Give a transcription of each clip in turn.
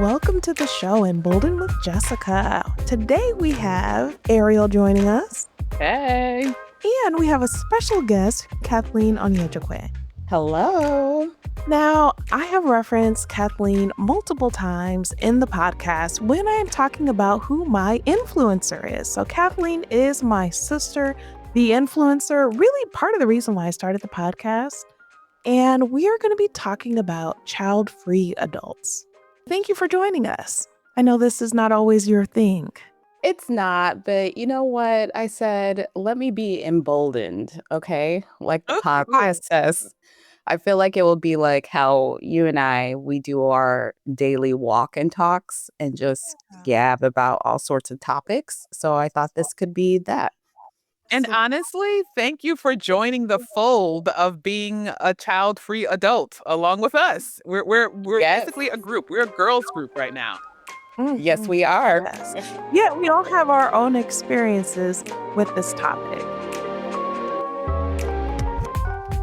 Welcome to the show, Emboldened with Jessica. Today we have Ariele joining us. Hey. And we have a special guest, Kathleen Onyejekwe. Hello. Now, I have referenced Kathleen multiple times in the podcast when I am talking about who my influencer is. So Kathleen is my sister, the influencer, really part of the reason why I started the podcast. And we are going to be talking about child-free adults. Thank you for joining us. I know this is not always your thing. It's not, but you know what? I said, let me be emboldened, okay? Like the podcast says. I feel like it will be like how you and we do our daily walk and talks and just gab about all sorts of topics. So I thought this could be that. And honestly, thank you for joining the fold of being a child-free adult along with us. We're basically a group. We're a girls group right now. Mm-hmm. Yes, we are. Yes. Yeah, we all have our own experiences with this topic.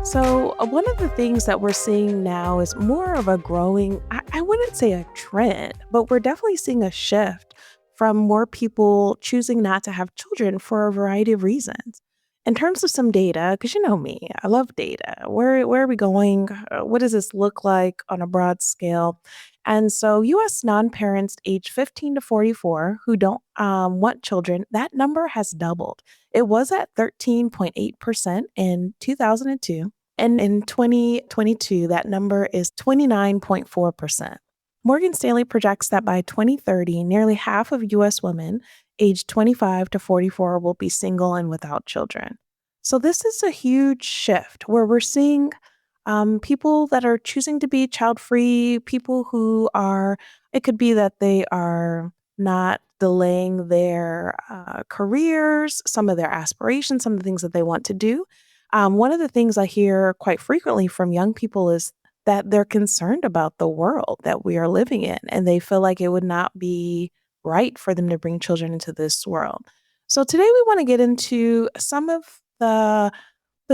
So one of the things that we're seeing now is more of a growing, I wouldn't say a trend, but we're definitely seeing a shift from more people choosing not to have children for a variety of reasons. In terms of some data, because you know me, I love data. Where are we going? What does this look like on a broad scale? And so U.S. non-parents aged 15 to 44 who don't want children, that number has doubled. It was at 13.8% in 2002. And in 2022, that number is 29.4%. Morgan Stanley projects that by 2030, nearly half of U.S. women aged 25 to 44 will be single and without children. So this is a huge shift where we're seeing people that are choosing to be child-free, people who are, it could be that they are not delaying their careers, some of their aspirations, some of the things that they want to do. One of the things I hear quite frequently from young people is that they're concerned about the world that we are living in, and they feel like it would not be right for them to bring children into this world. So today we want to get into some of the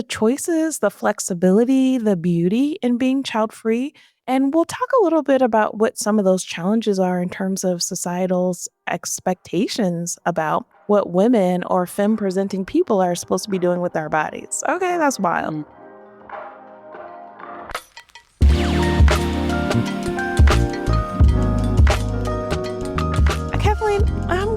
choices, the flexibility, the beauty in being child-free, and we'll talk a little bit about what some of those challenges are in terms of societal's expectations about what women or femme-presenting people are supposed to be doing with their bodies. Okay, that's wild. Kathleen, I'm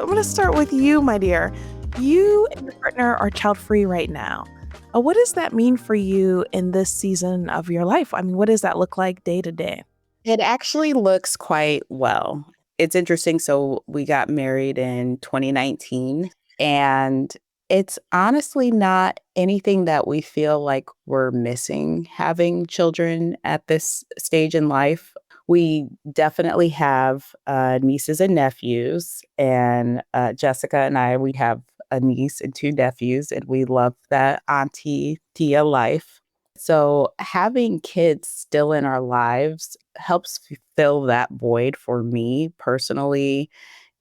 gonna start with you, my dear. You and your partner are child-free right now. What does that mean for you in this season of your life? I mean, what does that look like day to day? It actually looks quite well. It's interesting. So we got married in 2019, and it's honestly not anything that we feel like we're missing having children at this stage in life. We definitely have nieces and nephews, and Jessica and I, we have a niece and two nephews, and we love that auntie tia life. So having kids still in our lives helps fill that void for me personally.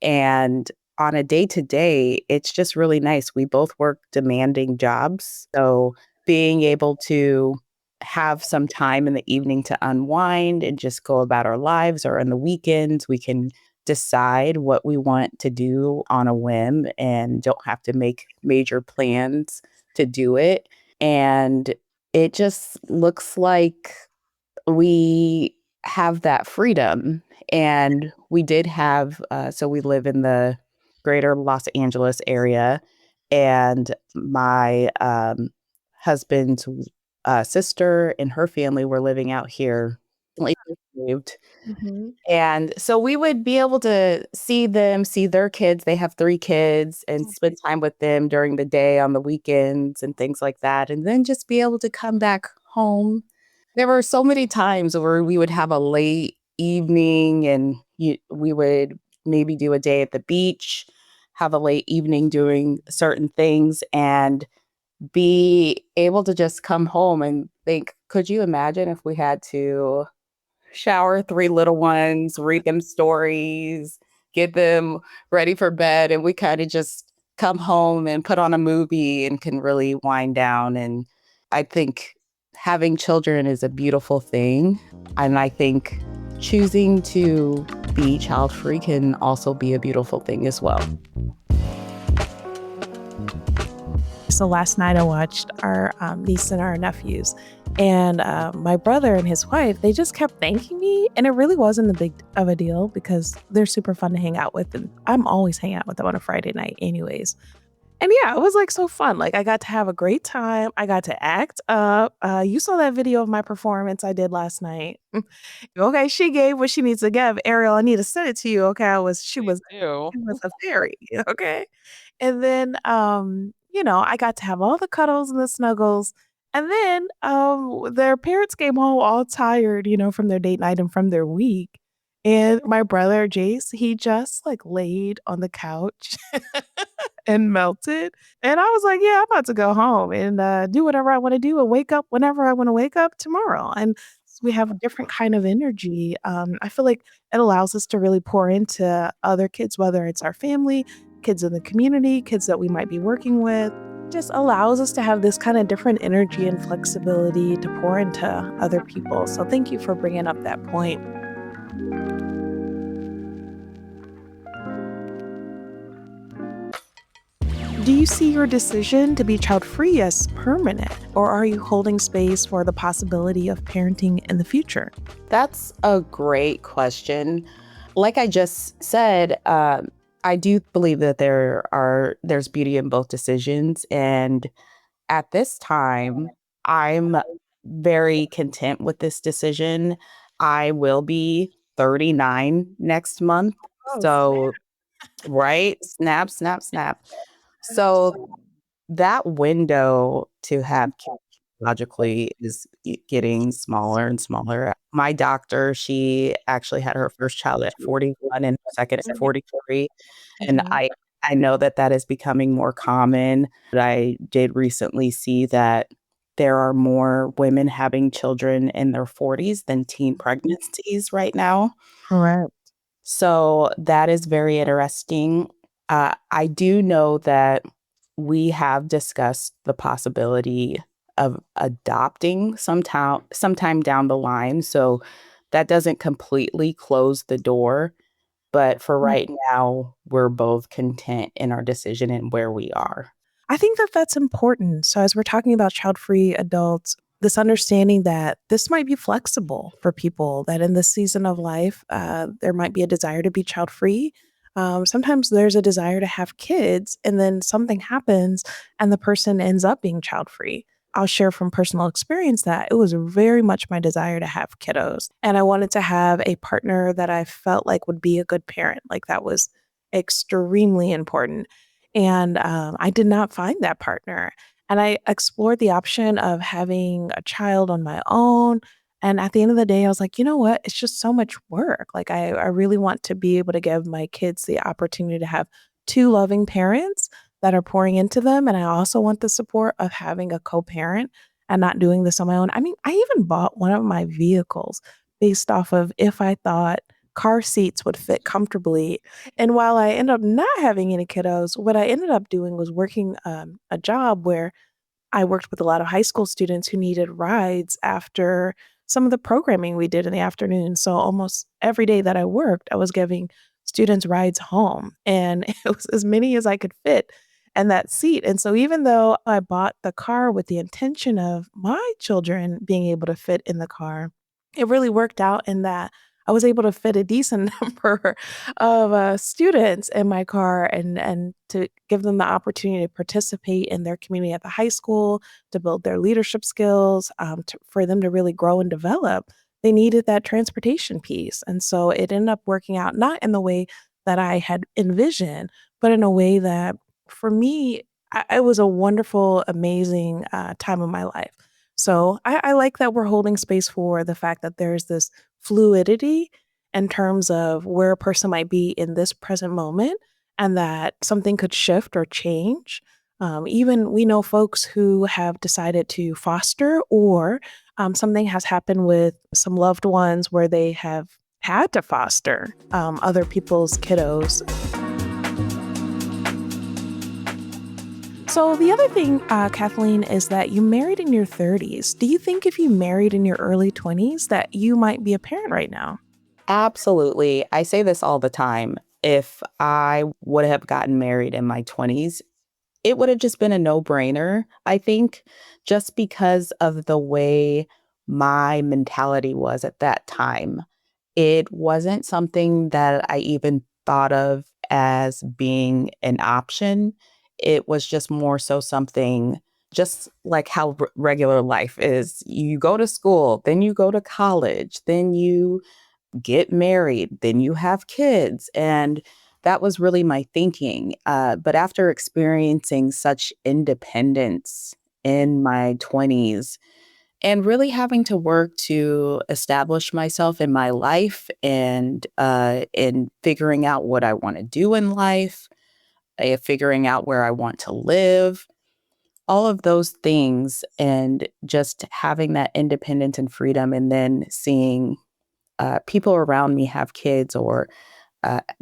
And on a day-to-day, it's just really nice. We both work demanding jobs. So being able to have some time in the evening to unwind and just go about our lives, or on the weekends, we can decide what we want to do on a whim and don't have to make major plans to do it. And it just looks like we have that freedom. And we did have, so we live in the greater Los Angeles area, and my husband's sister and her family were living out here. Moved. Mm-hmm. And so we would be able to see them, see their kids. They have 3 kids, and spend time with them during the day, on the weekends and things like that. And then just be able to come back home. There were so many times where we would have a late evening, and we would maybe do a day at the beach, have a late evening doing certain things, and be able to just come home and think, could you imagine if we had to shower 3 little ones, read them stories, get them ready for bed, and we kind of just come home and put on a movie and can really wind down. And I think having children is a beautiful thing. And I think choosing to be child-free can also be a beautiful thing as well. So last night I watched our niece and our nephews, and my brother and his wife, they just kept thanking me, and it really wasn't a big of a deal because they're super fun to hang out with, and I'm always hanging out with them on a Friday night anyways. And yeah, it was like so fun. Like I got to have a great time. I got to act up. You saw that video of my performance I did last night. Okay, she gave what she needs to give. Ariel, I need to send it to you. Okay, Please do. she was a fairy. Okay. And then, I got to have all the cuddles and the snuggles. And then their parents came home all tired, from their date night and from their week. And my brother, Jace, he just like laid on the couch and melted. And I was like, yeah, I'm about to go home and do whatever I want to do and wake up whenever I want to wake up tomorrow. And we have a different kind of energy. I feel like it allows us to really pour into other kids, whether it's our family, kids in the community, kids that we might be working with. Just allows us to have this kind of different energy and flexibility to pour into other people. So thank you for bringing up that point. Do you see your decision to be child-free as permanent, or are you holding space for the possibility of parenting in the future? That's a great question. Like I just said, I do believe that there's beauty in both decisions. And at this time, I'm very content with this decision. I will be 39 next month. Oh, So, right? Snap, snap, snap. So that window to have kids logically is getting smaller and smaller. My doctor, she actually had her first child at 41 and her second at 43. And mhm. I know that that is becoming more common. But I did recently see that there are more women having children in their 40s than teen pregnancies right now. Correct. So that is very interesting. I do know that we have discussed the possibility of adopting sometime down the line. So that doesn't completely close the door. But for right now, we're both content in our decision and where we are. I think that that's important. So, as we're talking about child free adults, this understanding that this might be flexible for people, that in this season of life, there might be a desire to be child free. Sometimes there's a desire to have kids, and then something happens and the person ends up being child free. I'll share from personal experience that it was very much my desire to have kiddos. And I wanted to have a partner that I felt like would be a good parent. Like that was extremely important. And I did not find that partner. And I explored the option of having a child on my own. And at the end of the day, I was like, you know what? It's just so much work. Like, I really want to be able to give my kids the opportunity to have two loving parents that are pouring into them. And I also want the support of having a co parent and not doing this on my own. I mean, I even bought one of my vehicles based off of if I thought car seats would fit comfortably. And while I ended up not having any kiddos, what I ended up doing was working a job where I worked with a lot of high school students who needed rides after some of the programming we did in the afternoon. So almost every day that I worked, I was giving students rides home, and it was as many as I could fit in that seat. And so even though I bought the car with the intention of my children being able to fit in the car, it really worked out in that I was able to fit a decent number of students in my car and to give them the opportunity to participate in their community at the high school, to build their leadership skills, for them to really grow and develop. They needed that transportation piece. And so it ended up working out not in the way that I had envisioned, but in a way that for me, it was a wonderful, amazing time of my life. So I like that we're holding space for the fact that there's this fluidity in terms of where a person might be in this present moment and that something could shift or change. Even we know folks who have decided to foster, or something has happened with some loved ones where they have had to foster other people's kiddos. So the other thing, Kathleen, is that you married in your 30s. Do you think if you married in your early 20s that you might be a parent right now? Absolutely. I say this all the time. If I would have gotten married in my 20s, it would have just been a no-brainer, I think, just because of the way my mentality was at that time. It wasn't something that I even thought of as being an option. It was just more so something just like how regular life is. You go to school, then you go to college, then you get married, then you have kids. And that was really my thinking. But after experiencing such independence in my 20s and really having to work to establish myself in my life and figuring out what I want to do in life, figuring out where I want to live, all of those things, and just having that independence and freedom, and then seeing people around me have kids or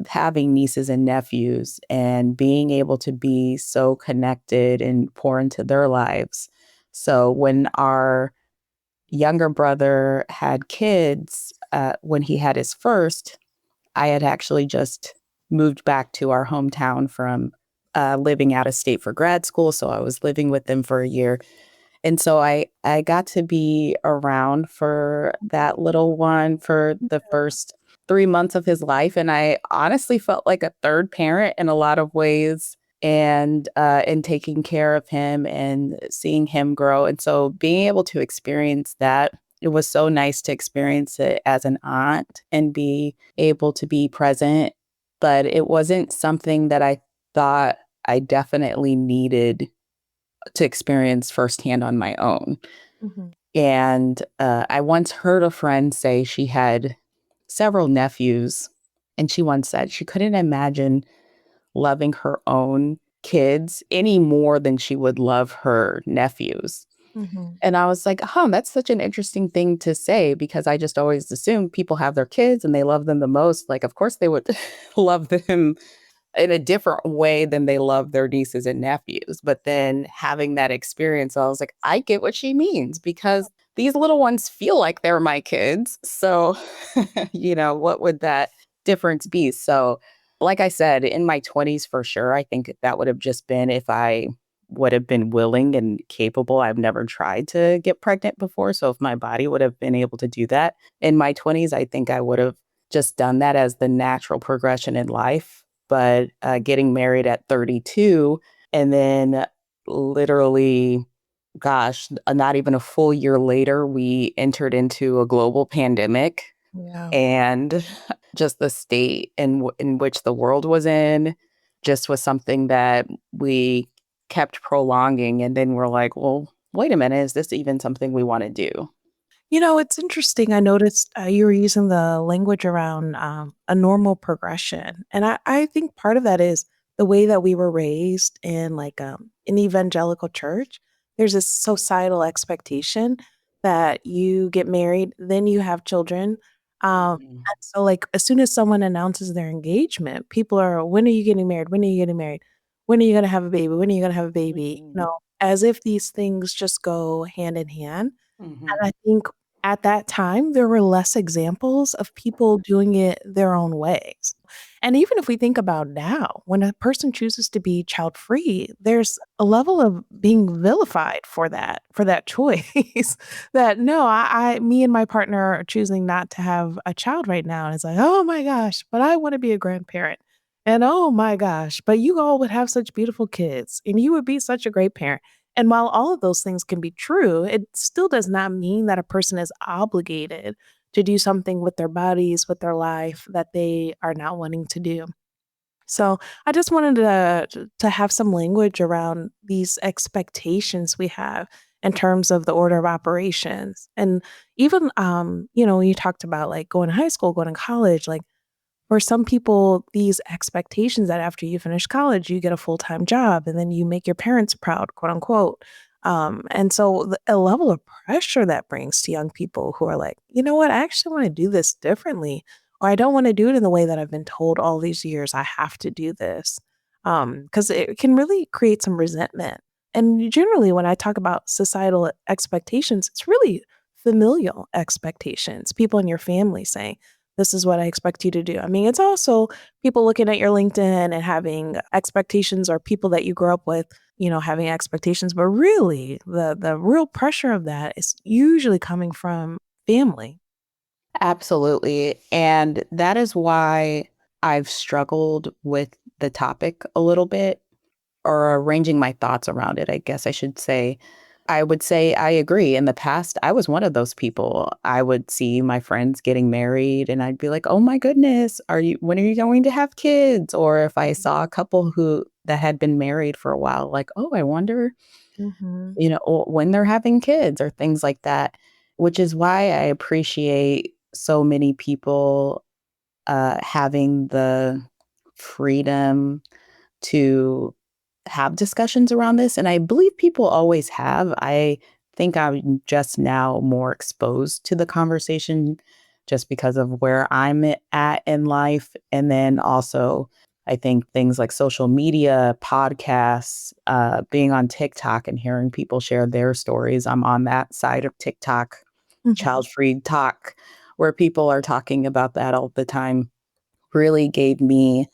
having nieces and nephews and being able to be so connected and pour into their lives. So when our younger brother had kids, when he had his first, I had actually just moved back to our hometown from living out of state for grad school. So I was living with them for a year. And so I got to be around for that little one for the first 3 months of his life, and I honestly felt like a third parent in a lot of ways, and taking care of him and seeing him grow. And so being able to experience that, it was so nice to experience it as an aunt and be able to be present, but it wasn't something that I thought I definitely needed to experience firsthand on my own. Mhm. And I once heard a friend say she had several nephews, and she once said she couldn't imagine loving her own kids any more than she would love her nephews. Mhm. And I was like, that's such an interesting thing to say because I just always assume people have their kids and they love them the most. Like, of course, they would love them in a different way than they love their nieces and nephews. But then having that experience, I was like, I get what she means because these little ones feel like they're my kids. So, what would that difference be? So, like I said, in my 20s, for sure, I think that would have just been if I would have been willing and capable. I've never tried to get pregnant before. So, if my body would have been able to do that in my 20s, I think I would have just done that as the natural progression in life. But getting married at 32 and then literally, gosh, not even a full year later, we entered into a global pandemic Yeah. and just the state in which the world was in just was something that we kept prolonging. And then we're like, well, wait a minute, is this even something we want to do? It's interesting. I noticed you were using the language around a normal progression. And I think part of that is the way that we were raised in like an evangelical church. There's this societal expectation that you get married, then you have children. Mhm. And so, like, as soon as someone announces their engagement, people are, when are you getting married? When are you getting married? When are you going to have a baby? When are you going to have a baby? Mhm. As if these things just go hand in hand. Mhm. And I think at that time, there were less examples of people doing it their own ways. And even if we think about now, when a person chooses to be child free, there's a level of being vilified for that choice. That no, me and my partner are choosing not to have a child right now. And it's like, oh my gosh, but I want to be a grandparent. And oh my gosh, but you all would have such beautiful kids and you would be such a great parent. And while all of those things can be true, it still does not mean that a person is obligated to do something with their bodies, with their life that they are not wanting to do. So I just wanted to have some language around these expectations we have in terms of the order of operations. And even when you talked about like going to high school, going to college, like for some people, these expectations that after you finish college, you get a full time job and then you make your parents proud, quote unquote. And so a level of pressure that brings to young people who are like, you know what, I actually want to do this differently, or I don't want to do it in the way that I've been told all these years I have to do this. Because it can really create some resentment. And generally, when I talk about societal expectations, it's really familial expectations, people in your family saying, This is what I expect you to do. I mean, it's also people looking at your LinkedIn and having expectations, or people that you grew up with, having expectations. But really, the real pressure of that is usually coming from family. Absolutely. And that is why I've struggled with the topic a little bit, or arranging my thoughts around it, I guess I should say. I would say I agree. In the past, I was one of those people. I would see my friends getting married and I'd be like, "Oh my goodness, when are you going to have kids?" Or if I saw a couple who that had been married for a while, like, "Oh, I wonder, Hmm. when they're having kids," or things like that, which is why I appreciate so many people having the freedom to have discussions around this, and I believe people always have. I think I'm just now more exposed to the conversation just because of where at in life, and then also I think things like social media, podcasts, being on TikTok and hearing people share their stories. I'm on that side of TikTok, Hmm. child-free talk, where people are talking about that all the time, really gave me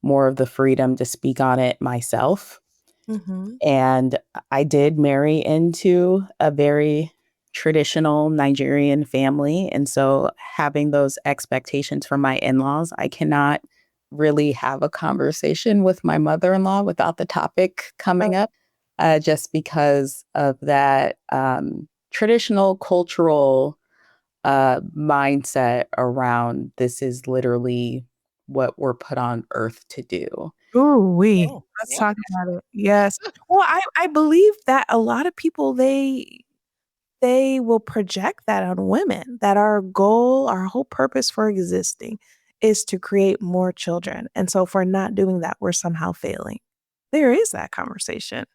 more of the freedom to speak on it myself. Hmm. And I did marry into a very traditional Nigerian family. And so having those expectations from my in-laws, I cannot really have a conversation with my mother-in-law without the topic coming up, just because of that traditional cultural mindset around this is literally what we're put on earth to do. Ooh, Oh, let's yeah. talk about it. Yes. Well, I believe that a lot of people, they will project that on women, that our goal, our whole purpose for existing is to create more children. And so if we're not doing that, we're somehow failing. There is that conversation.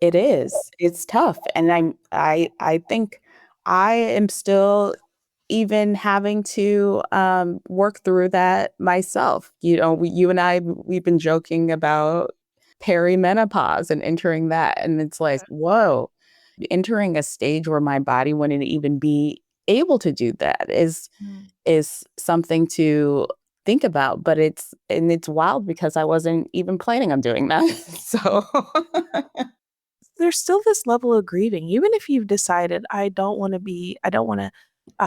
It is. It's tough, and I think I am still even having to, work through that myself. You and we've been joking about perimenopause and entering that, and it's like, "Whoa." Entering a stage where my body wouldn't even be able to do that Mm. is something to think about, but it's wild because I wasn't even planning on doing that. So There's still this level of grieving, even if you've decided, I don't want to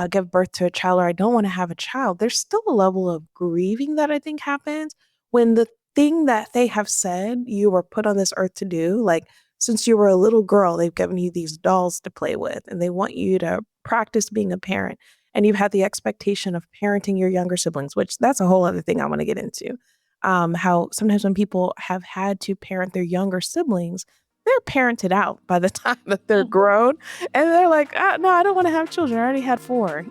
give birth to a child, or I don't want to have a child. There's still a level of grieving that I think happens when the thing that they have said you were put on this earth to do, like since you were a little girl, they've given you these dolls to play with and they want you to practice being a parent. And you've had the expectation of parenting your younger siblings, which that's a whole other thing I want to get into. How sometimes when people have had to parent their younger siblings, they're parented out by the time that they're grown, and they're like, no, I don't want to have children. I already had four.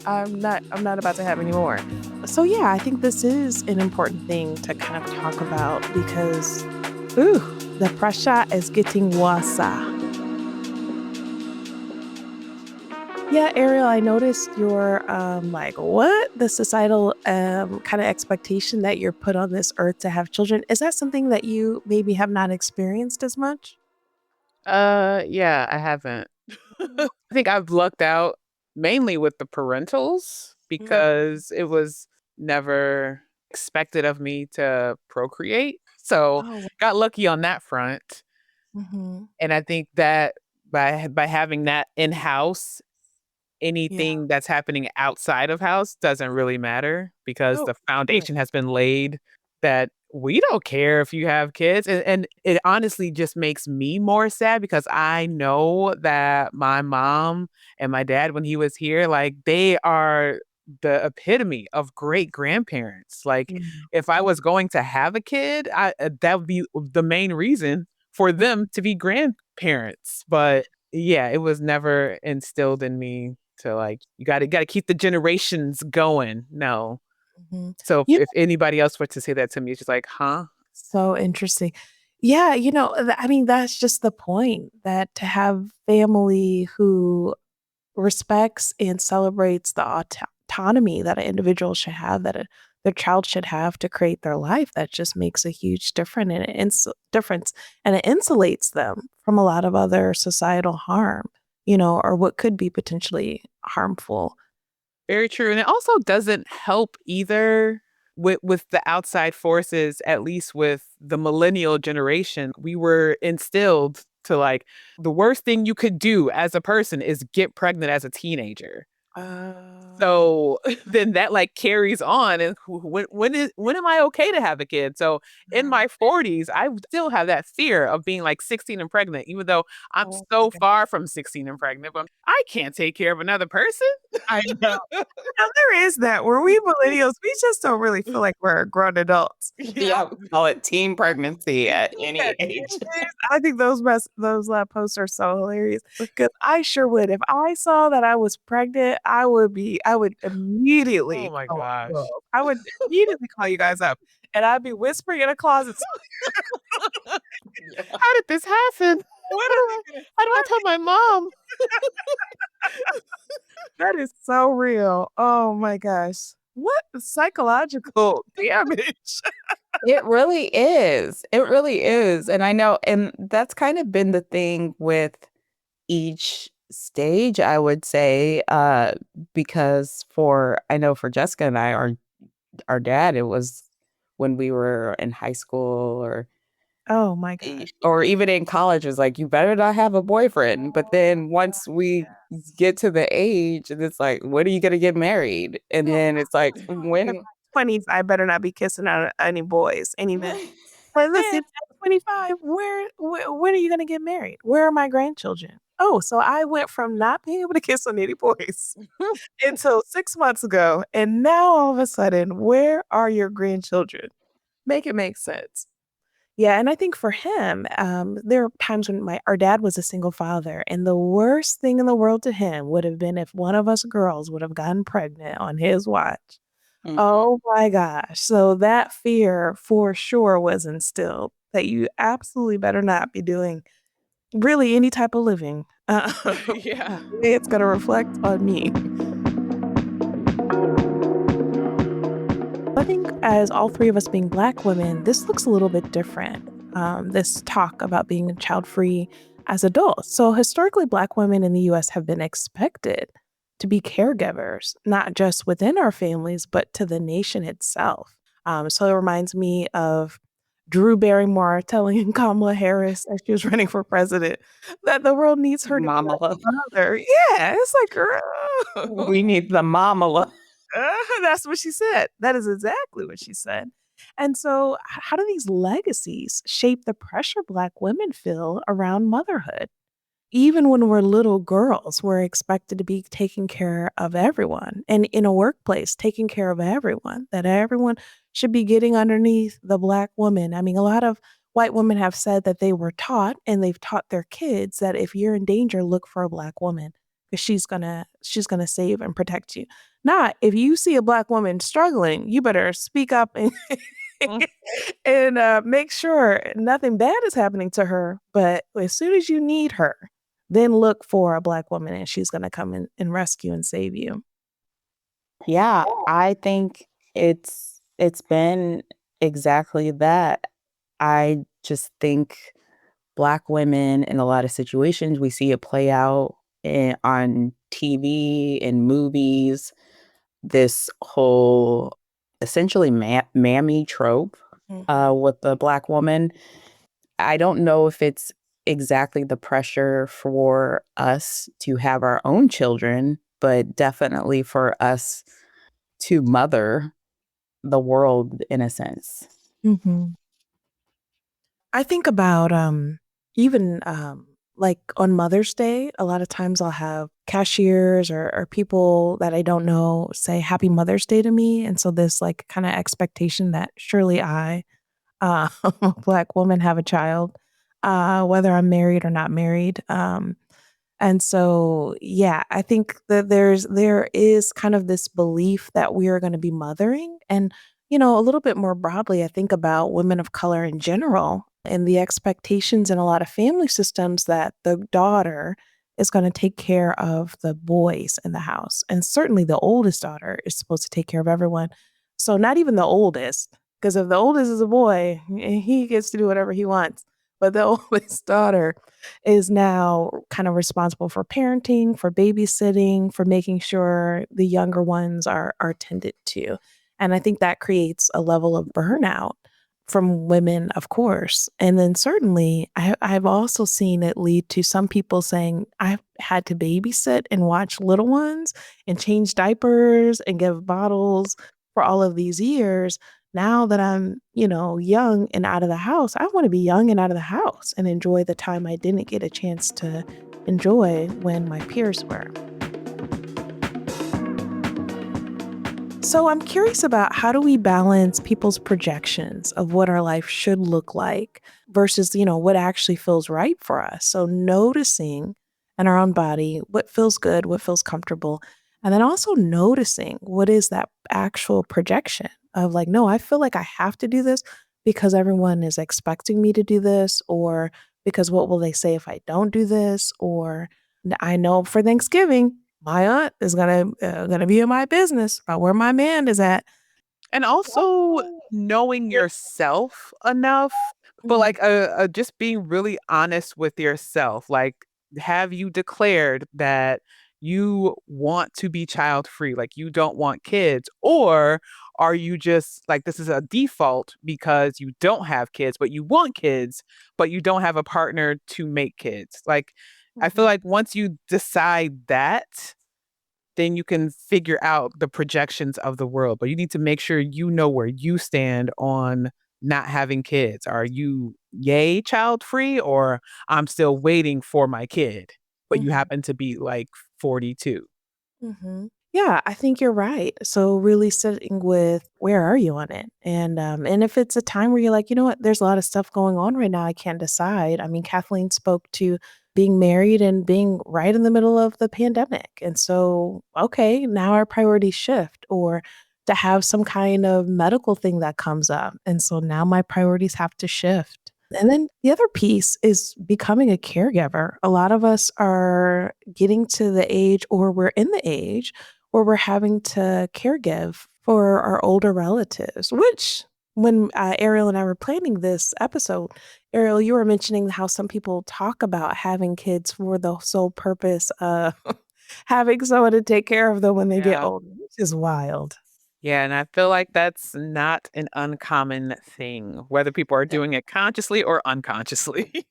I'm not about to have any more. So yeah, I think this is an important thing to kind of talk about because, ooh, the pressure is getting worse. Yeah, Ariel, I noticed your like what the societal kind of expectation that you're put on this earth to have children. Is that something that you maybe have not experienced as much? Yeah, I haven't. I think I've lucked out mainly with the parentals Mm. because it was never expected of me to procreate. So Oh, got lucky on that front. mm-hmm. And I think that by having that in house, Yeah. anything that's happening outside of house doesn't really matter because Oh, the good. foundation has been laid that we don't care if you have kids. And it honestly just makes me more sad because I know that my mom and my dad, when he was here, like they are the epitome of great grandparents. Like Yeah. if I was going to have a kid, that would be the main reason for them to be grandparents. But yeah, it was never instilled in me to like you got to keep the generations going. No. Mhm. So You if anybody else were to say that to me, it's just like, huh? So interesting. Yeah, I mean, that's just the point, that to have family who respects and celebrates the autonomy that an individual should have, that their child should have to create their life, that just makes a huge difference, and it insulates them from a lot of other societal harm, or what could be potentially harmful. Very true. And it also doesn't help either with the outside forces, at least with the millennial generation. We were instilled to like the worst thing you could do as a person is get pregnant as a teenager. Oh. So then that like carries on. And when am I okay to have a kid? So in my 40s, I still have that fear of being like 16 and pregnant, even though I'm Oh my so god. far from 16 and pregnant. But I can't take care of another person. I know. Now there is that where we millennials, we just don't really feel like we're grown adults. Yeah, we call it teen pregnancy at Yeah, any age. I think those posts are so hilarious because I sure would. If I saw that I was pregnant, I would Oh immediately my go gosh. world. I would immediately call you guys up, and I'd be whispering in a closet, Yeah. How did this happen? "What How do are I they gonna how do I tell my mom? That is so real. Oh my gosh. What psychological damage. It really is. It really is. And I know, and that's kind of been the thing with each stage, I would say, because I know for Jessica and I, our dad, it was when we were in high school Oh my gosh. or even in college, is like, you better not have a boyfriend. But then once we Yes. get to the age, and it's like, when are you gonna get married? And then it's like, In when? my 20s, I better not be kissing out any boys, any men. But listen, at 25, when are you gonna get married? Where are my grandchildren? Oh, so I went from not being able to kiss on any boys until 6 months ago, and now all of a sudden, where are your grandchildren? Make it make sense. Yeah, and I think for him, there are times when my our dad was a single father, and the worst thing in the world to him would have been if one of us girls would have gotten pregnant on his watch. Mhm. Oh my gosh. So that fear for sure was instilled that you absolutely better not be doing really any type of living. Yeah. It's gonna reflect on me. I think as all three of us being Black women, this looks a little bit different. This talk about being child free as adults. So, historically, Black women in the US have been expected to be caregivers, not just within our families, but to the nation itself. So, it reminds me of Drew Barrymore telling Kamala Harris as she was running for president that the world needs her to be Mama love. like a mother. Yeah, it's like, girl. We need the mama love. That's what she said. That is exactly what she said. And so, how do these legacies shape the pressure Black women feel around motherhood? Even when we're little girls, we're expected to be taking care of everyone. And in a workplace, taking care of everyone, that everyone should be getting underneath the Black woman. I mean, a lot of white women have said that they were taught and they've taught their kids that if you're in danger, look for a Black woman because she's gonna save and protect you. Not if you see a Black woman struggling, you better speak up and Mm. and make sure nothing bad is happening to her. But as soon as you need her, then look for a Black woman and she's gonna come in and rescue and save you. Yeah, I think it's been exactly that. I just think Black women in a lot of situations, we see it play out on TV and movies, this whole essentially mammy trope Mhm. with the Black woman. I don't know if it's exactly the pressure for us to have our own children, but definitely for us to mother the world in a sense. Mhm. I think about, even, like, on Mother's Day, a lot of times I'll have cashiers or people that I don't know say "Happy Mother's Day" to me, and so this, like, kinda expectation that surely I, a Black woman, have a child, whether I'm married or not married, and so, yeah, I think that there is kind of this belief that we are gonna be mothering and, a little bit more broadly, I think about women of color in general and the expectations in a lot of family systems that the daughter is gonna take care of the boys in the house, and certainly the oldest daughter is supposed to take care of everyone. So not even the oldest, because if the oldest is a boy, he gets to do whatever he wants. but the oldest daughter is now kind of responsible for parenting, for babysitting, for making sure the younger ones are tended to. And I think that creates a level of burnout from women, of course. And then certainly, I've also seen it lead to some people saying, I've had to babysit and watch little ones and change diapers and give bottles for all of these years. Now that I'm, young and out of the house, I want to be young and out of the house and enjoy the time I didn't get a chance to enjoy when my peers were. So I'm curious about how do we balance people's projections of what our life should look like versus, what actually feels right for us. So noticing in our own body what feels good, what feels comfortable, and then also noticing what is that actual projection of like, no, I feel like I have to do this because everyone is expecting me to do this, or because what will they say if I don't do this, or I know for Thanksgiving my aunt is gonna be in my business about where my man is at. And also knowing yourself enough, but Mhm, like just being really honest with yourself. Like, have you declared that you want to be child free? Like, you don't want kids? Or are you just like, this is a default because you don't have kids, but you want kids, but you don't have a partner to make kids? Like, I feel mhm, like once you decide that, then you can figure out the projections of the world. But you need to make sure you know where you stand on not having kids. Are you yay child free, or I'm still waiting for my kid, but you mhm. happen to be like 42? Mhm. Yeah, I think you're right. So really sitting with where are you on it? And if it's a time where you're like, you know what, there's a lot of stuff going on right now, I can't decide. I mean, Kathleen spoke to being married and being right in the middle of the pandemic. And so, okay, now our priorities shift, or to have some kind of medical thing that comes up. And so now my priorities have to shift. And then the other piece is becoming a caregiver. A lot of us are getting to the age, or we're in the age where we're having to caregive for our older relatives, which when Ariel and I were planning this episode, Ariel, you were mentioning how some people talk about having kids for the sole purpose of having someone to take care of them when they get Yeah. older, which is wild. Yeah. And I feel like that's not an uncommon thing, whether people are doing it consciously or unconsciously.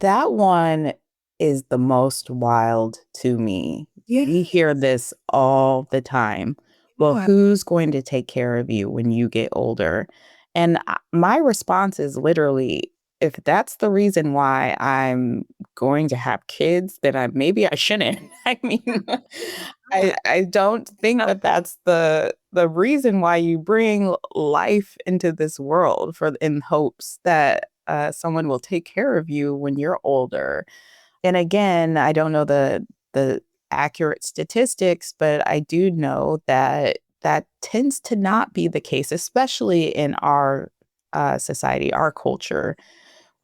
That one is the most wild to me. Yeah. We hear this all the time. Well, who's going to take care of you when you get older? And my response is literally, if that's the reason why I'm going to have kids, then maybe I shouldn't. I mean, I don't think that that's the reason why you bring life into this world, for in hopes that someone will take care of you when you're older. And again, I don't know the accurate statistics, but I do know that that tends to not be the case, especially in our society, our culture,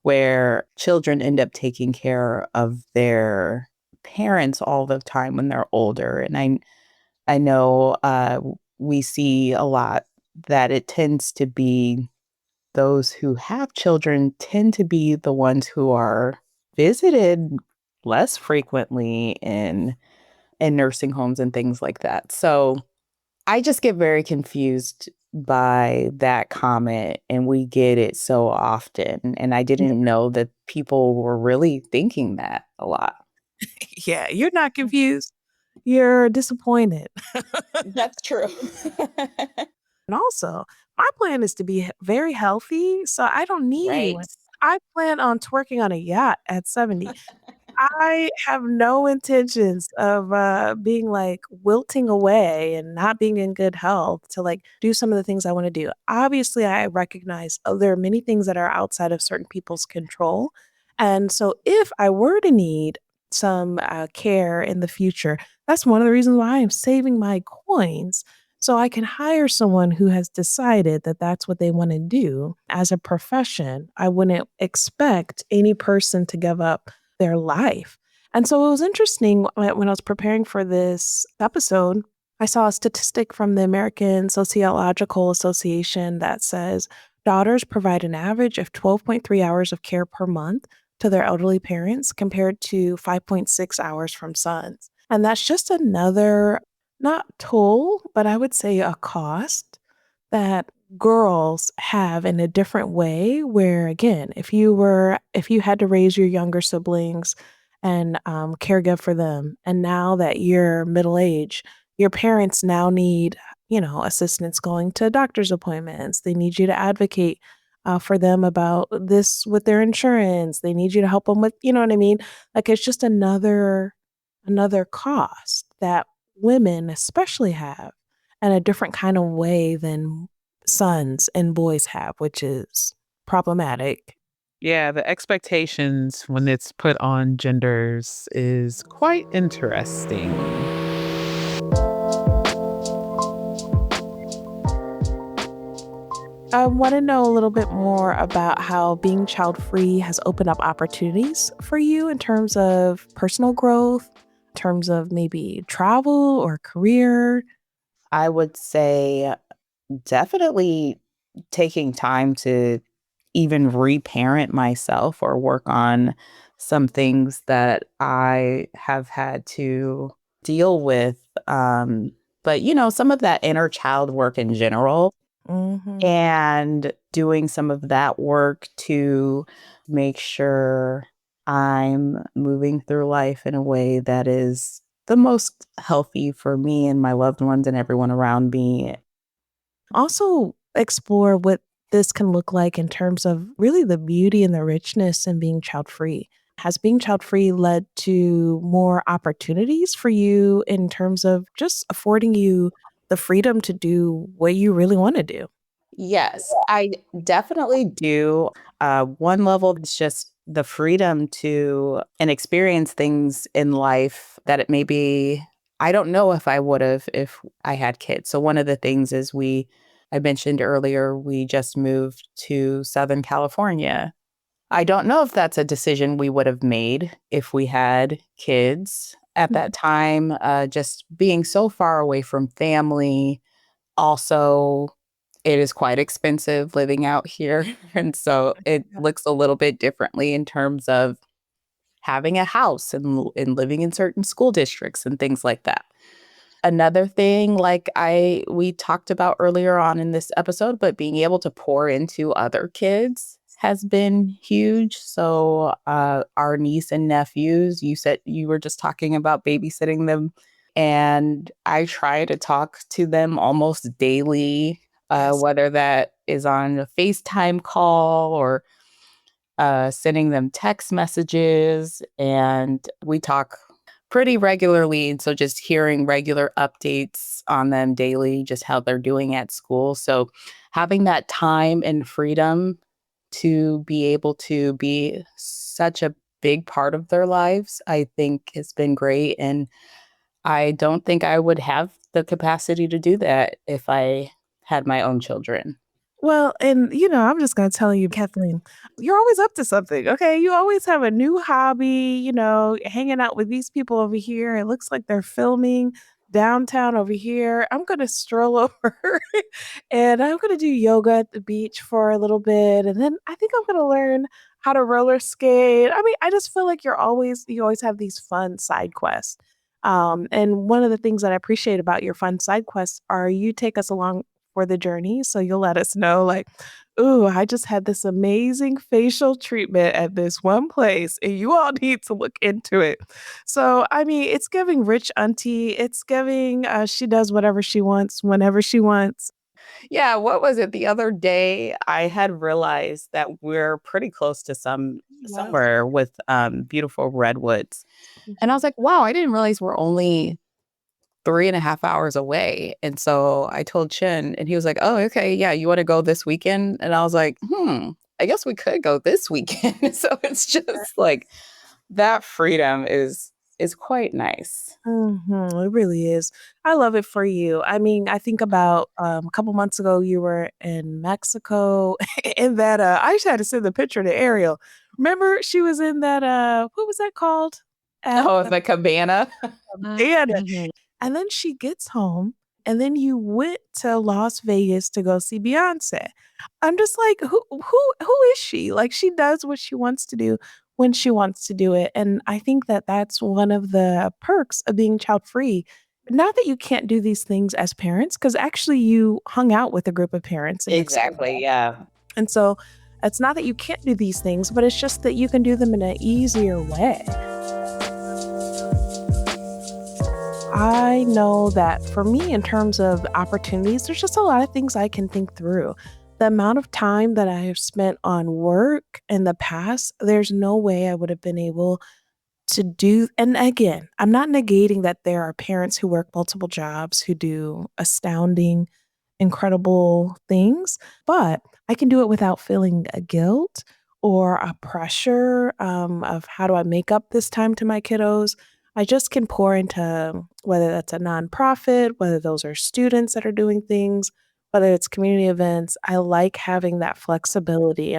where children end up taking care of their parents all the time when they're older. And I know we see a lot that it tends to be those who have children tend to be the ones who are visited less frequently in nursing homes and things like that. So I just get very confused by that comment, and we get it so often. And I didn't know that people were really thinking that a lot. Yeah, you're not confused. You're disappointed. That's true. And also, my plan is to be very healthy, so I don't need Right. anyone. I plan on twerking on a yacht at 70. I have no intentions of, being, like, wilting away and not being in good health to, like, do some of the things I wanna do. Obviously, I recognize, there are many things that are outside of certain people's control, and so if I were to need some, care in the future, that's one of the reasons why I am saving my coins, so I can hire someone who has decided that that's what they wanna do as a profession. I wouldn't expect any person to give up their life. And so it was interesting when I was preparing for this episode, I saw a statistic from the American Sociological Association that says daughters provide an average of 12.3 hours of care per month to their elderly parents compared to 5.6 hours from sons. And that's just another, not toll, but I would say a cost that girls have in a different way. Where again, if you had to raise your younger siblings and caregive for them, and now that you're middle age, your parents now need, assistance going to doctor's appointments. They need you to advocate for them about this with their insurance. They need you to help them with, you know what I mean? Like it's just another cost that women especially have in a different kind of way than sons and boys have, which is problematic. Yeah, the expectations when it's put on genders is quite interesting. I want to know a little bit more about how being child free has opened up opportunities for you in terms of personal growth, in terms of maybe travel or career. I would say definitely taking time to even reparent myself or work on some things that I have had to deal with. But, some of that inner child work in general, Hmm. and doing some of that work to make sure I'm moving through life in a way that is the most healthy for me and my loved ones and everyone around me. Also, explore what this can look like in terms of really the beauty and the richness in being child free. Has being child free led to more opportunities for you in terms of just affording you the freedom to do what you really want to do? Yes, I definitely do. One level is just the freedom to and experience things in life that it maybe I don't know if I would have if I had kids. So one of the things is I mentioned earlier, we just moved to Southern California. I don't know if that's a decision we would have made if we had kids at that time. Just being so far away from family. Also, it is quite expensive living out here. And so it Yeah. looks a little bit differently in terms of having a house and living in certain school districts and things like that. Another thing, like we talked about earlier on in this episode, but being able to pour into other kids has been huge. So our niece and nephews, you said you were just talking about babysitting them, and I try to talk to them almost daily, Yes. whether that is on a FaceTime call or sending them text messages. And we talk pretty regularly. And so just hearing regular updates on them daily, just how they're doing at school. So having that time and freedom to be able to be such a big part of their lives, I think has been great. And I don't think I would have the capacity to do that if I had my own children. Well, and I'm just gonna tell you, Kathleen, you're always up to something. Okay. You always have a new hobby, hanging out with these people over here. It looks like they're filming downtown over here. I'm gonna stroll over and I'm gonna do yoga at the beach for a little bit. And then I think I'm gonna learn how to roller skate. I mean, I just feel like you always have these fun side quests. And one of the things that I appreciate about your fun side quests are you take us along for the journey. So you'll let us know, like, ooh, I just had this amazing facial treatment at this one place, and you all need to look into it. So, I mean, it's giving rich auntie. It's giving, she does whatever she wants, whenever she wants. Yeah, what was it? The other day, I had realized that we're pretty close to Yes. somewhere with beautiful redwoods. And I Mhm. was like, wow, I didn't realize we're only 3.5 hours away. And so I told Chin, and he was like, oh, okay, yeah, you want to go this weekend? And I was like, I guess we could go this weekend. So it's just like that freedom is quite nice. It really is. I love it for you. I mean, I think about a couple months ago, you were in Mexico, in that. I just had to send the picture to Ariel. Remember, she was in that. What was that called? At Oh, the the cabana. cabana. And then she gets home and then you went to Las Vegas to go see Beyonce. I'm just like, who is she? Like, she does what she wants to do when she wants to do it, and I think that that's one of the perks of being child free. Not that you can't do these things as parents, because actually you hung out with a group of parents and Exactly. Yeah. and so it's not that you can't do these things, but it's just that you can do them in an easier way. I know that for me, in terms of opportunities, there's just a lot of things I can think through. The amount of time that I have spent on work in the past, there's no way I would have been able to do. And again, I'm not negating that there are parents who work multiple jobs who do astounding, incredible things, but I can do it without feeling a guilt or a pressure of how do I make up this time to my kiddos. I just can pour into whether that's a nonprofit, whether those are students that are doing things, whether it's community events. I like having that flexibility,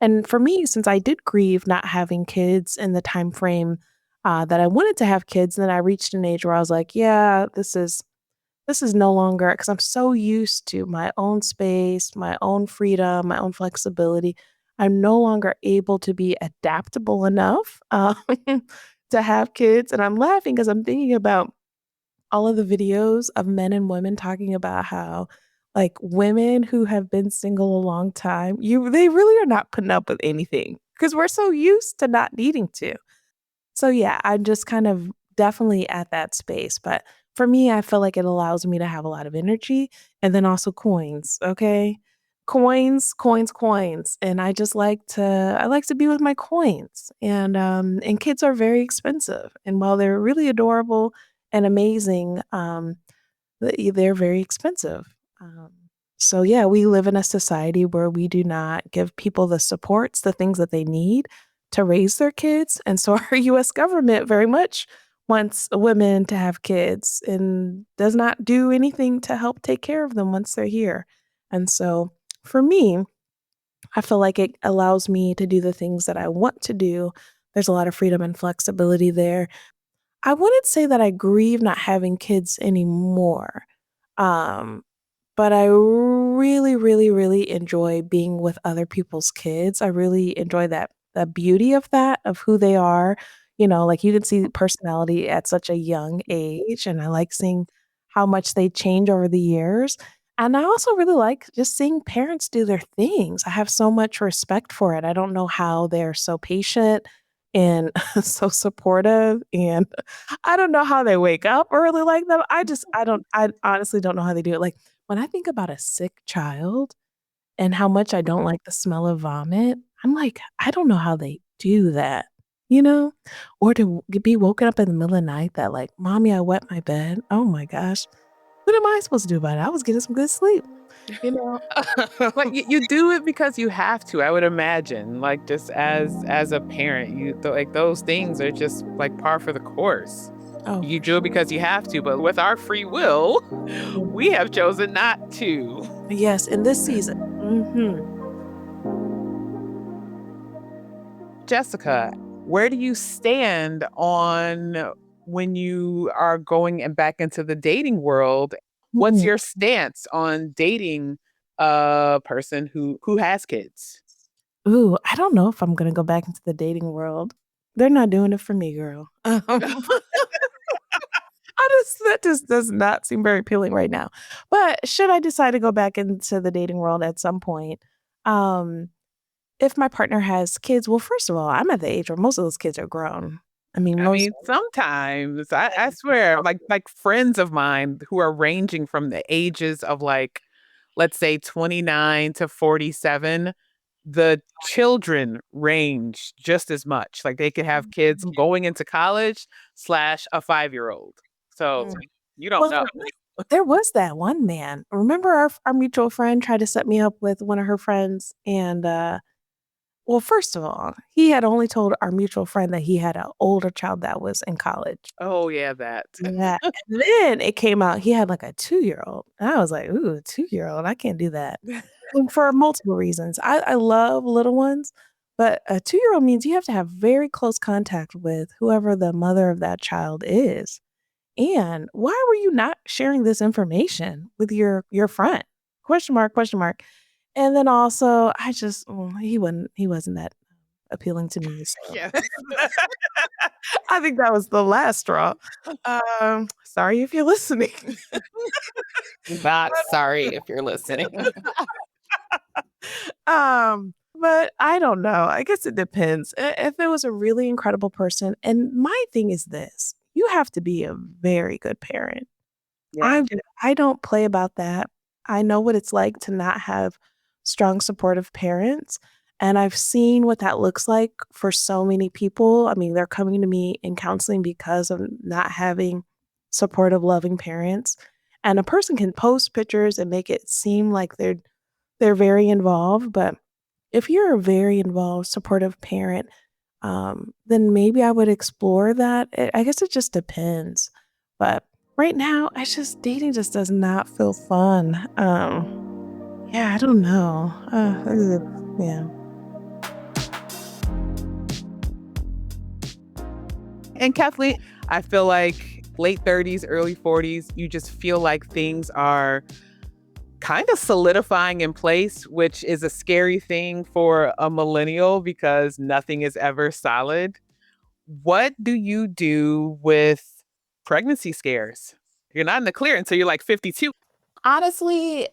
and for me, since I did grieve not having kids in the time frame that I wanted to have kids, and then I reached an age where I was like, yeah, this is no longer, because I'm so used to my own space, my own freedom, my own flexibility. I'm no longer able to be adaptable enough to have kids. And I'm laughing because I'm thinking about all of the videos of men and women talking about how, like, women who have been single a long time, they really are not putting up with anything because we're so used to not needing to. So yeah, I'm just kind of definitely at that space, but for me, I feel like it allows me to have a lot of energy and then also coins, okay? Coins, coins, coins, and I like to be with my coins, and kids are very expensive, and while they're really adorable and amazing, they're very expensive. Um, so yeah, we live in a society where we do not give people the supports, the things that they need to raise their kids. And so our US government very much wants women to have kids and does not do anything to help take care of them once they're here. And so for me, I feel like it allows me to do the things that I want to do. There's a lot of freedom and flexibility there. I wouldn't say that I grieve not having kids anymore. Um, but I really, really, really enjoy being with other people's kids. I really enjoy that the beauty of that, of who they are. Like, you can see personality at such a young age, and I like seeing how much they change over the years. And I also really like just seeing parents do their things. I have so much respect for it. I don't know how they're so patient and so supportive, and I don't know how they wake up early like that. I honestly don't know how they do it. Like, when I think about a sick child and how much I don't like the smell of vomit, I'm like, I don't know how they do that, you know? Or to be woken up in the middle of the night that, like, "Mommy, I wet my bed." Oh my gosh. What am I supposed to do about it? I was getting some good sleep, you know? Like, you do it because you have to, I would imagine, like, just as a parent, like, those things are just, like, par for the course. Oh, You for do it sure. because you have to, but with our free will, we have chosen not to. Yes, in this season. Mhm. Jessica, where do you stand on when you are going and back into the dating world? What's Mhm. your stance on dating a person who has kids? Ooh, I don't know if I'm gonna go back into the dating world. They're not doing it for me, girl. That just does not seem very appealing right now. But should I decide to go back into the dating world at some point, um, if my partner has kids, well, first of all, I'm at the age where most of those kids are grown. I mean, I most. mean, sometimes I swear, like friends of mine who are ranging from the ages of like, let's say 29 to 47, the children range just as much. Like they could have kids going into college slash a 5-year-old. So Mm. you don't Well, know. there was that one man. Remember our mutual friend tried to set me up with one of her friends, and well, first of all, he had only told our mutual friend that he had an older child that was in college. Oh yeah, that. Yeah, and then it came out he had, like, a two-year-old, and I was like, "Ooh, a two-year-old, I can't do that." And for multiple reasons. I love little ones, but a two-year-old means you have to have very close contact with whoever the mother of that child is, And why were you not sharing this information with your friend? Question mark, question mark. And then also, he wasn't that appealing to me. So Yes. I think that was the last straw. Sorry if you're listening. Not sorry if you're listening. But I don't know. I guess it depends. If it was a really incredible person, and my thing is this, you have to be a very good parent. Yeah. I I don't play about that. I know what it's like to not have strong supportive parents, and I've seen what that looks like for so many people. I mean, they're coming to me in counseling because of not having supportive, loving parents. And a person can post pictures and make it seem like they're very involved, but if you're a very involved, supportive parent, then maybe I would explore that. I guess it just depends. But right now, dating just does not feel fun. Yeah, I don't know. Yeah. And Kathleen, I feel like late 30s, early 40s, you just feel like things are kind of solidifying in place, which is a scary thing for a millennial because nothing is ever solid. What do you do with pregnancy scares? You're not in the clear until you're like 52. Honestly,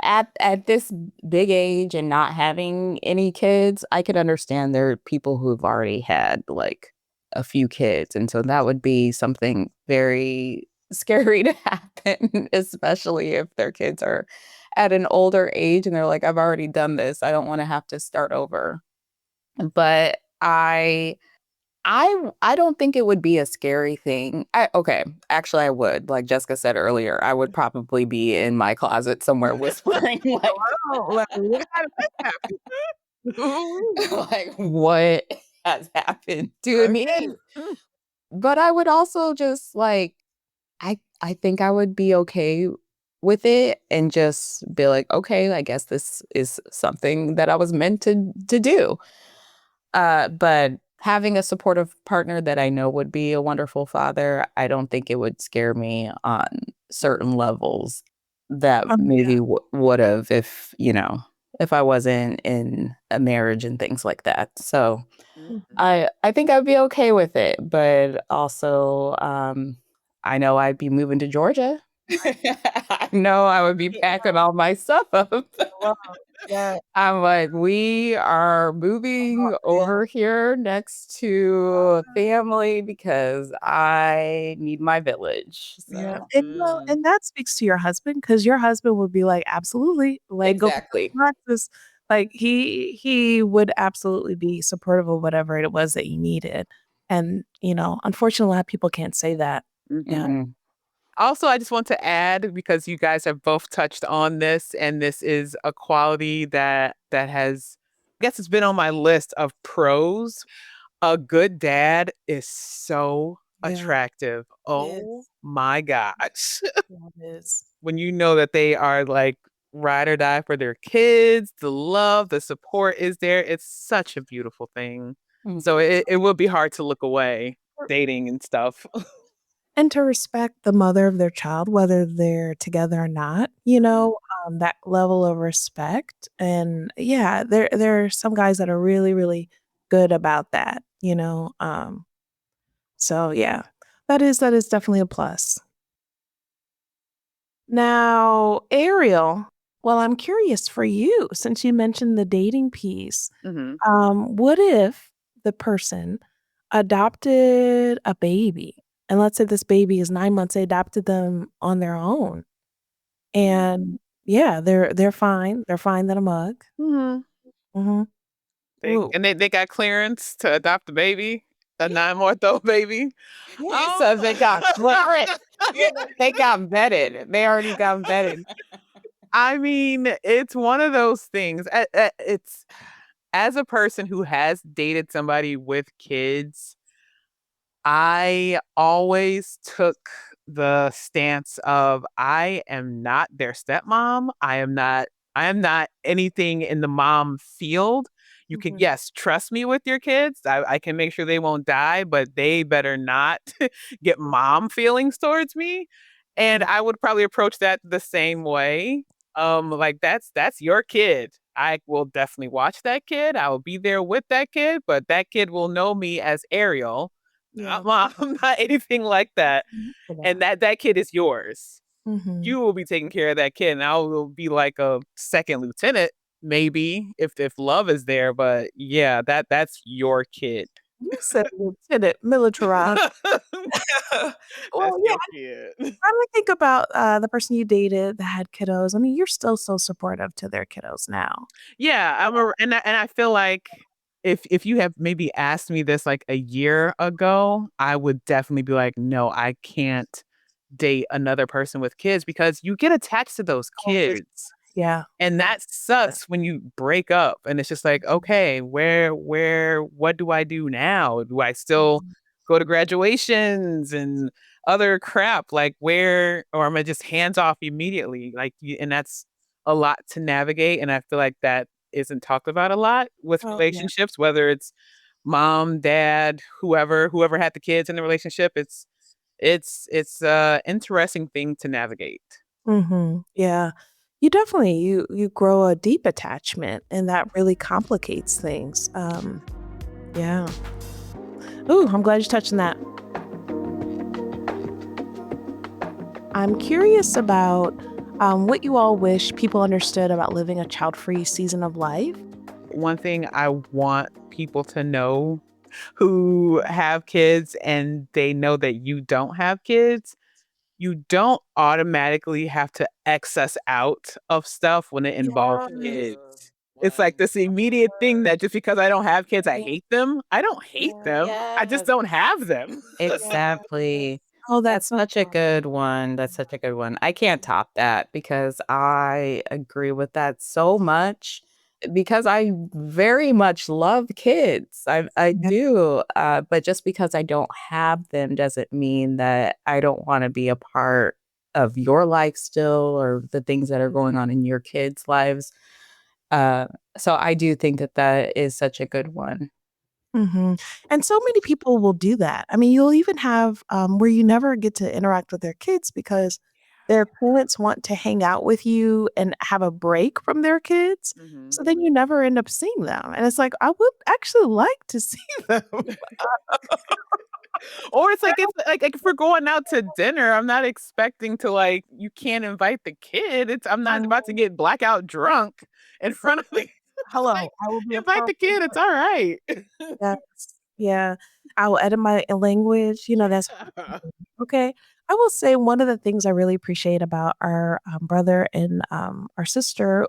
at this big age and not having any kids, I could understand there are people who've already had like a few kids. And so that would be something very scary to happen, especially if their kids are at an older age and they're like, I've already done this. I don't want to have to start over. But I don't think it would be a scary thing. Okay, actually I would. Like Jessica said earlier, I would probably be in my closet somewhere whispering like Oh, like, what happened? like what has happened to me? Okay. But I would also just like I think I would be okay with it and just be like, okay, I guess this is something that I was meant to do. But having a supportive partner that I know would be a wonderful father, I don't think it would scare me on certain levels that Yeah. maybe would have if, if I wasn't in a marriage and things like that. So Mhm. I think I'd be okay with it, but also I know I'd be moving to Georgia. I know I would be packing all my stuff up. Wow. Yeah. I'm like, we are moving Yeah. over here next to family because I need my village. Yeah. So, And that speaks to your husband because your husband would be like, absolutely, like go pick up exactly. the boxes. Like he would absolutely be supportive of whatever it was that you needed. And, unfortunately, a lot of people can't say that. Yeah. Mhm. Mhm. Also, I just want to add because you guys have both touched on this, and this is a quality that has, I guess, it's been on my list of pros. A good dad is so Yeah. attractive. It Oh is. my gosh. Yeah, it is. When you know that they are like ride or die for their kids, the love, the support is there. It's such a beautiful thing. So Mhm. it will be hard to look away dating and stuff. And to respect the mother of their child, whether they're together or not, that level of respect. And yeah, there are some guys that are really, really good about that, so yeah, that is definitely a plus. Now, Ariel, well, I'm curious for you, since you mentioned the dating piece, Mhm. what if the person adopted a baby? And let's say this baby is 9 months, they adopted them on their own. And yeah, they're fine. They're fine than a mug. Mhm. Mhm. Ooh, They got clearance to adopt a baby, a non-ortho baby. He Oh. says they got clearance. They got vetted. They already got vetted. I mean, it's one of those things. It's as a person who has dated somebody with kids, I always took the stance of I am not their stepmom. I am not anything in the mom field. You can, Mhm. yes, trust me with your kids. I can make sure they won't die, but they better not get mom feelings towards me. And Yeah. I would probably approach that the same way. Like that's your kid. I will definitely watch that kid. I will be there with that kid, but that kid will know me as Ariel, Yeah. not mom, not anything like that. For And that. that kid is yours. Mhm. You will be taking care of that kid, and I will be like a second lieutenant, maybe if love is there. But yeah, that's your kid. You said lieutenant militarized. That's Well, yeah, your kid. I would think about, the person you dated that had kiddos. I mean, you're still so supportive to their kiddos now. Yeah, and I feel like if you have maybe asked me this like a year ago, I would definitely be like, no, I can't date another person with kids because you get attached to those Oh, for sure. kids. Yeah. And that sucks when you break up and it's just like, okay, what do I do now? Do I still Mhm. go to graduations and other crap? Like where, or am I just hands off immediately? And that's a lot to navigate. And I feel like that isn't talked about a lot with Oh, yeah. relationships, whether it's mom, dad, whoever had the kids in the relationship. It's a interesting thing to navigate. Mhm. Yeah. You grow a deep attachment, and that really complicates things. Yeah. Ooh, I'm glad you touched on that. I'm curious about, what you all wish people understood about living a child-free season of life. One thing I want people to know who have kids and they know that you don't have kids, you don't automatically have to X us out of stuff when it involves Yes. kids. It's like this immediate thing that just because I don't have kids, I hate them. I don't hate Yeah. them. I just Yes. don't have them. Exactly. Oh, that's That's so such a good one. That's such a good one. I can't top that because I agree with that so much because I very much love kids. I yeah. do. But just because I don't have them doesn't mean that I don't want to be a part of your life still or the things that are going on in your kids' lives. Uh, so I do think that that is such a good one. Mhm. And so many people will do that. I mean, you'll even have, where you never get to interact with their kids because their parents want to hang out with you and have a break from their kids, Mhm. so then you never end up seeing them, and it's like, I would actually like to see them. Or it's like if we're going out to dinner, I'm not expecting to like you can't invite the kid. I'm I not about to know. get blackout drunk in front of the like Hello, I will be a invite pearl. the kid. It's all right. Yes. Yeah. I will edit my language, that's okay. I will say one of the things I really appreciate about our, brother and, our sister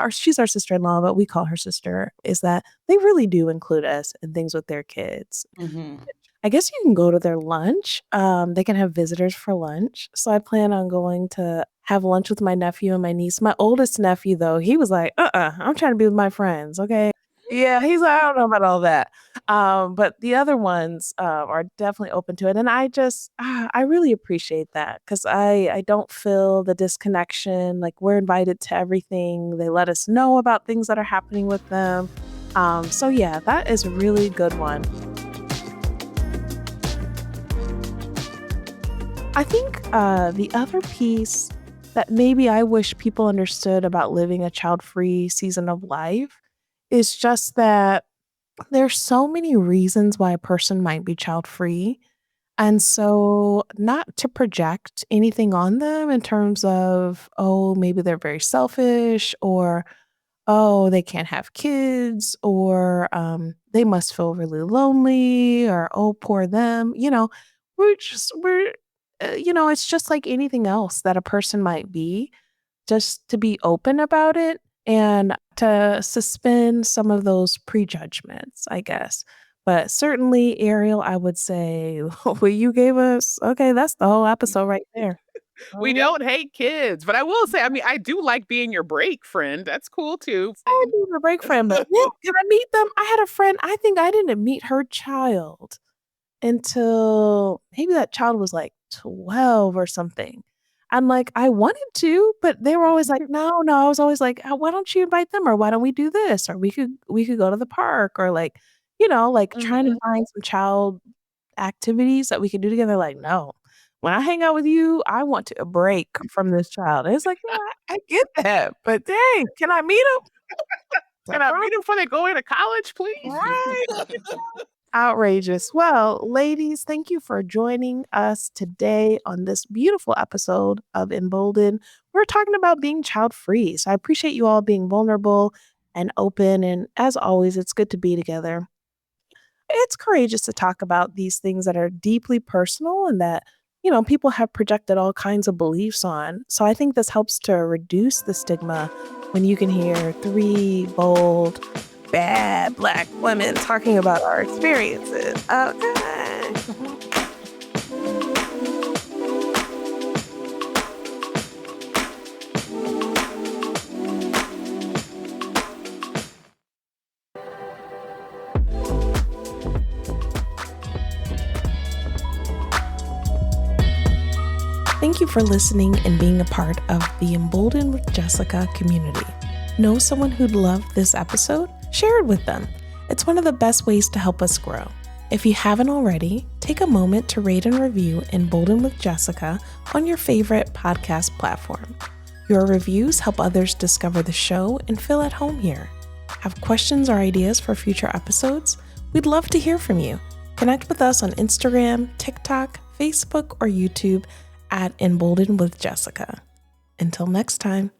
she's our sister-in-law, but we call her sister, is that they really do include us in things with their kids. Mhm. I guess you can go to their lunch. They can have visitors for lunch. So I plan on going to have lunch with my nephew and my niece. My oldest nephew, though, he was like, I'm trying to be with my friends. Okay. Yeah. He's like, I don't know about all that. But the other ones are definitely open to it. And I really appreciate that because I don't feel the disconnection. Like we're invited to everything. They let us know about things that are happening with them. So yeah, that is a really good one. I think, the other piece that maybe I wish people understood about living a child-free season of life is just that there's so many reasons why a person might be child-free, and so not to project anything on them in terms of, "Oh, maybe they're very selfish," or oh, they can't have kids or, they must feel really lonely or, oh, poor them, it's just like anything else that a person might be, just to be open about it and to suspend some of those prejudgments, I guess. But certainly, Ariel, I would say what you gave us, okay, that's the whole episode right there. We Mhm. don't hate kids, but I will say, I mean, I do like being your break friend. That's cool too. I need a break friend, but yeah, did I meet them? I had a friend, I think I didn't meet her child until maybe that child was like 12 or something. I'm like, I wanted to, but they were always like, no, no. I was always like, why don't you invite them? Or why don't we do this? Or we could go to the park or like, like trying to Mhm. find some child activities that we could do together. Like, no, when I hang out with you, I want to a break from this child. And it's like, yeah, I get that, but dang, can I meet him? Can I meet them before they go into college, please? Right. Outrageous. Well, ladies, thank you for joining us today on this beautiful episode of Embolden. We're talking about being child free. So I appreciate you all being vulnerable and open. And as always, it's good to be together. It's courageous to talk about these things that are deeply personal and that, people have projected all kinds of beliefs on. So I think this helps to reduce the stigma when you can hear three bold, bad Black women talking about our experiences. Okay. Thank you for listening and being a part of the Embolden with Jessica community. Know someone who'd love this episode? Share it with them. It's one of the best ways to help us grow. If you haven't already, take a moment to rate and review Embolden with Jessica on your favorite podcast platform. Your reviews help others discover the show and feel at home here. Have questions or ideas for future episodes? We'd love to hear from you. Connect with us on Instagram, TikTok, Facebook, or YouTube at Embolden with Jessica. Until next time.